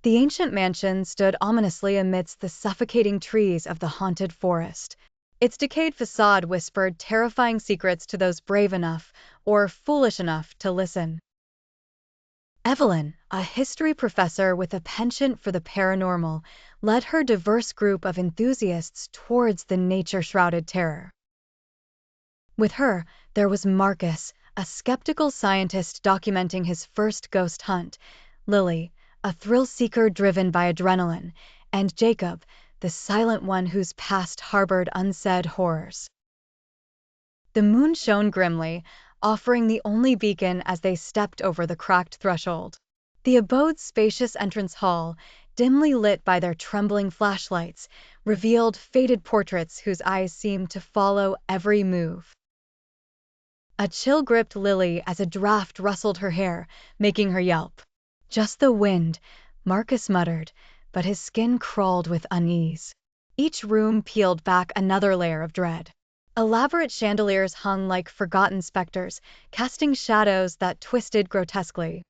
The ancient mansion stood ominously amidst the suffocating trees of the haunted forest. Its decayed facade whispered terrifying secrets to those brave enough or foolish enough to listen. Evelyn, a history professor with a penchant for the paranormal, led her diverse group of enthusiasts towards the nature-shrouded terror. With her, there was Marcus, a skeptical scientist documenting his first ghost hunt, Lily, a thrill-seeker driven by adrenaline, and Jacob, the silent one whose past harbored unsaid horrors. The moon shone grimly, offering the only beacon as they stepped over the cracked threshold. The abode's spacious entrance hall, dimly lit by their trembling flashlights, revealed faded portraits whose eyes seemed to follow every move. A chill gripped Lily as a draft rustled her hair, making her yelp. "Just the wind," Marcus muttered, but his skin crawled with unease. Each room peeled back another layer of dread. Elaborate chandeliers hung like forgotten specters, casting shadows that twisted grotesquely.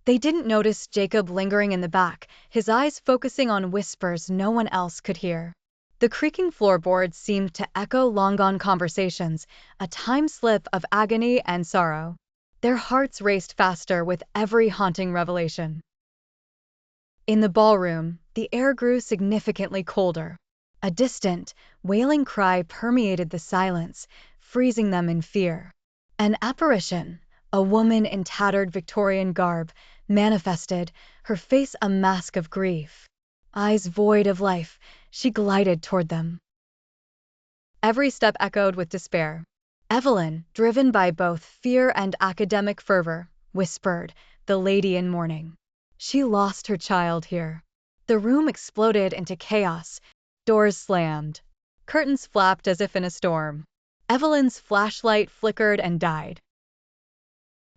They didn't notice Jacob lingering in the back, his eyes focusing on whispers no one else could hear. The creaking floorboards seemed to echo long-gone conversations, a time-slip of agony and sorrow. Their hearts raced faster with every haunting revelation. In the ballroom, the air grew significantly colder. A distant, wailing cry permeated the silence, freezing them in fear. An apparition, a woman in tattered Victorian garb, manifested, her face a mask of grief. Eyes void of life, she glided toward them. Every step echoed with despair. Evelyn, driven by both fear and academic fervor, whispered, "The lady in mourning. She lost her child here." The room exploded into chaos. Doors slammed. Curtains flapped as if in a storm. Evelyn's flashlight flickered and died.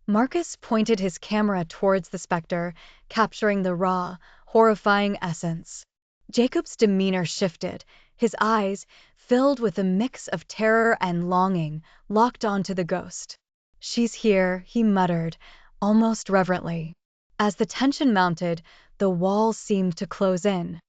Marcus pointed his camera towards the specter, capturing the raw, horrifying essence. Jacob's demeanor shifted, his eyes, filled with a mix of terror and longing, locked onto the ghost. "She's here," he muttered, almost reverently. As the tension mounted, the walls seemed to close in.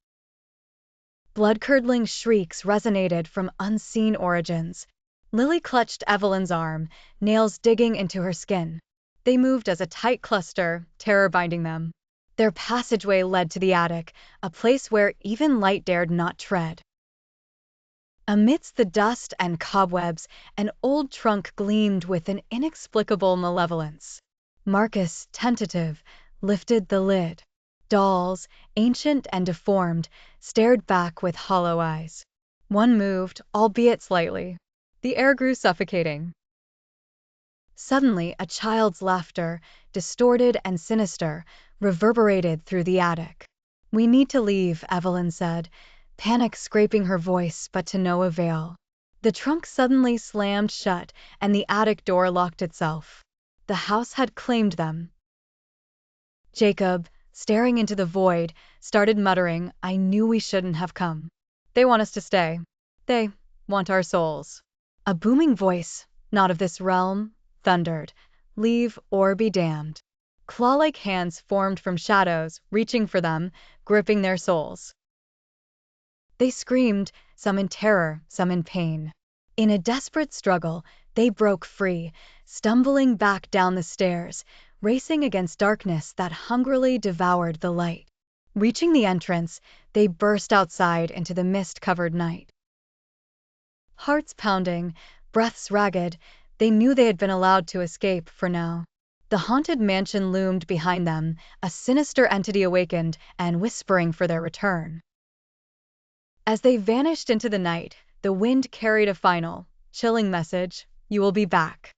Blood-curdling shrieks resonated from unseen origins. Lily clutched Evelyn's arm, nails digging into her skin. They moved as a tight cluster, terror binding them. Their passageway led to the attic, a place where even light dared not tread. Amidst the dust and cobwebs, an old trunk gleamed with an inexplicable malevolence. Marcus, tentative, lifted the lid. Dolls, ancient and deformed, stared back with hollow eyes. One moved, albeit slightly. The air grew suffocating. Suddenly, a child's laughter, distorted and sinister, reverberated through the attic. "We need to leave," Evelyn said, panic scraping her voice but to no avail. The trunk suddenly slammed shut, and the attic door locked itself. The house had claimed them. Jacob, staring into the void, started muttering, "I knew we shouldn't have come. They want us to stay. They want our souls." A booming voice, not of this realm, thundered, "Leave or be damned." Claw-like hands formed from shadows, reaching for them, gripping their souls. They screamed, some in terror, some in pain. In a desperate struggle, they broke free, stumbling back down the stairs, racing against darkness that hungrily devoured the light. Reaching the entrance, they burst outside into the mist-covered night. Hearts pounding, breaths ragged, they knew they had been allowed to escape for now. The haunted mansion loomed behind them, a sinister entity awakened and whispering for their return. As they vanished into the night, the wind carried a final, chilling message: "You will be back."